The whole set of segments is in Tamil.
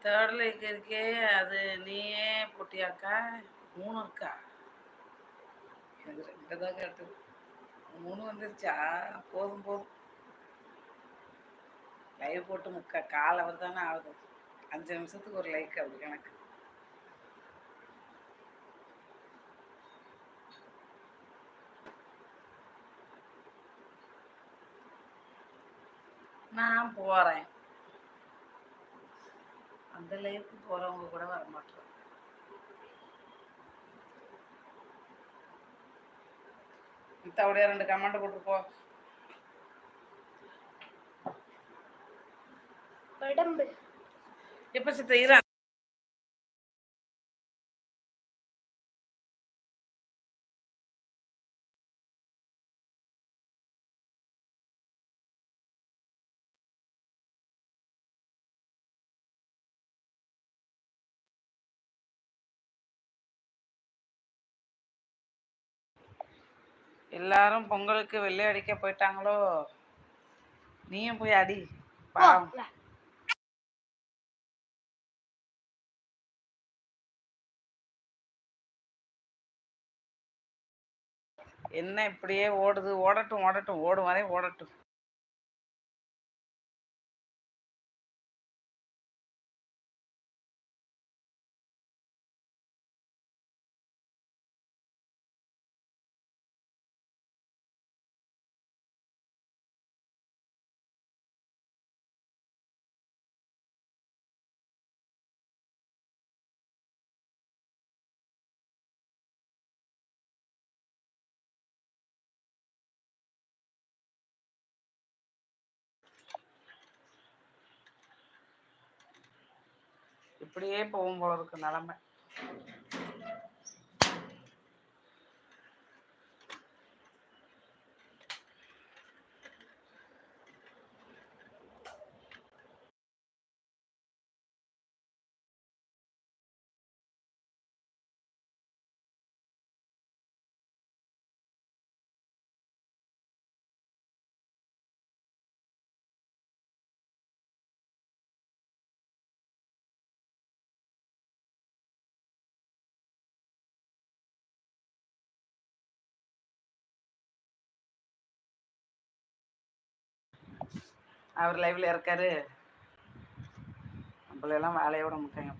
தேர்ட் லைக் இருக்கே, அது நீயே போட்டியாக்கா? 3 இருக்கா? எனக்கு 2 தான் காட்டுது. 3 வந்துருச்சா? போதும் போதும். லைவ் போட்டு கால் அவர் தானே ஆகுது. 5 நிமிஷத்துக்கு ஒரு லைக் அப்படி கணக்கு. நான் போறேன். அந்த லைவுக்கு போறவங்க கூட வர மாட்டோம். மித்தவுடைய 2 கமெண்ட் போட்டுப்போ. உடம்பு எப்ப சித்த ஈரா எல்லாரும் பொங்கலுக்கு வெள்ளை அடிக்க போயிட்டாங்களோ? நீயும் போய் அடி பாவம். என்ன இப்படியே ஓடுது? ஓடட்டும் ஓடட்டும், ஓடும் வரை ஓடட்டும். இப்படியே போகும் போல இருக்கு நிலைமை. அவர் லைவ்ல இருக்காரு. நம்மளெல்லாம் வேலையை விட மாட்டாங்க.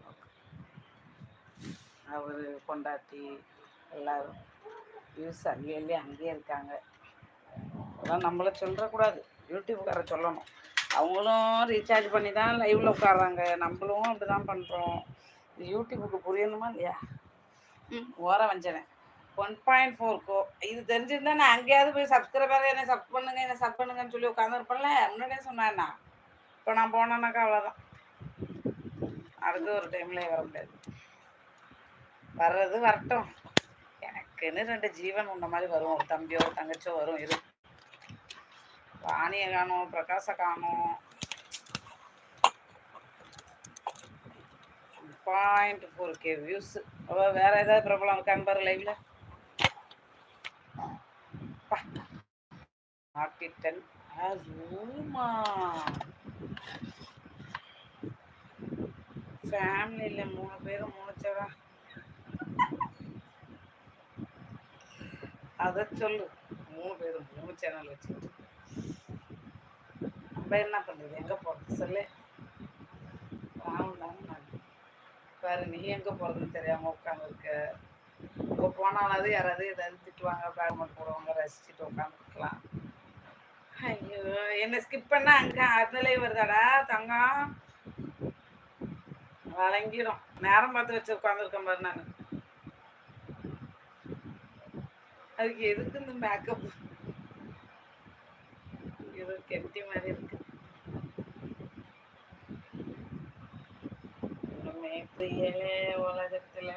அவர் பொண்டாட்டி எல்லாரும் வியூஸ் அங்கேயே அங்கேயே இருக்காங்க. அதெல்லாம் நம்மள சொல்லக்கூடாது, யூடியூப்கார சொல்லணும். அவங்களும் ரீசார்ஜ் பண்ணி தான் லைவில் உட்காடுறாங்க. நம்மளும் அப்படி தான் பண்ணுறோம். யூடியூபுக்கு புரியணுமா இல்லையா? ஓர வஞ்சனை 1.4 இது தெரிஞ்சிருந்தா நான் அங்கேயாவது போய் சப்ஸ்கிரைபர் என்னை சப் பண்ணுங்கன்னு சொல்லி உட்காந்துருப்பேன்ல. முன்னாடியே சொன்னேன்னா இப்போ நான் போனேன்னாக்கா அவ்வளோதான். அடுத்து ஒரு டைம்ல வர முடியாது. வர்றது வரட்டும். எனக்குன்னு 2 ஜீவன் உன்ன மாதிரி வரும். ஒரு தம்பியோ ஒரு தங்கச்சியோ வரும். இரு, வாணியை காணும், பிரகாச காணும். 0.4K views. வேற ஏதாவது பிரபலம் இருக்கான்னு பாரு லைவ்ல. 10 ஃபேமிலியில 3 பேரும் 3 சேரா. அதை சொல்லு. 3 பேரும் 3 சேனல் வச்சுட்டு நம்ம என்ன பண்றது? எங்க போறது சொல்லு. பாரு, நீ எங்க போறதுன்னு தெரியாம உட்காந்துருக்க. இப்போ போனாலாவது யாராவது ஏதாவது திட்டுவாங்க, பேக்மெண்ட் போடுவாங்க, ரசிச்சுட்டு உட்காந்துருக்கலாம். ஐயோ, என்ன ஸ்கிப் பண்ணா அங்க அதுலயே வருதாடா தங்கம். வழங்கிடும். நேரம் பார்த்து வச்சு உட்காந்துருக்கேன் பாரு. நான் அதுக்கு எதுக்கு இந்த மேக்கப்? ஏதோ கெட்டி மாதிரி இருக்கு. உலகத்துல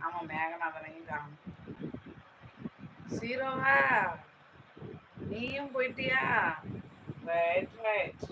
ஆமா, மேகநாதனையும் காணும். சீரோவா நீயும் போயிட்டியா? Right right.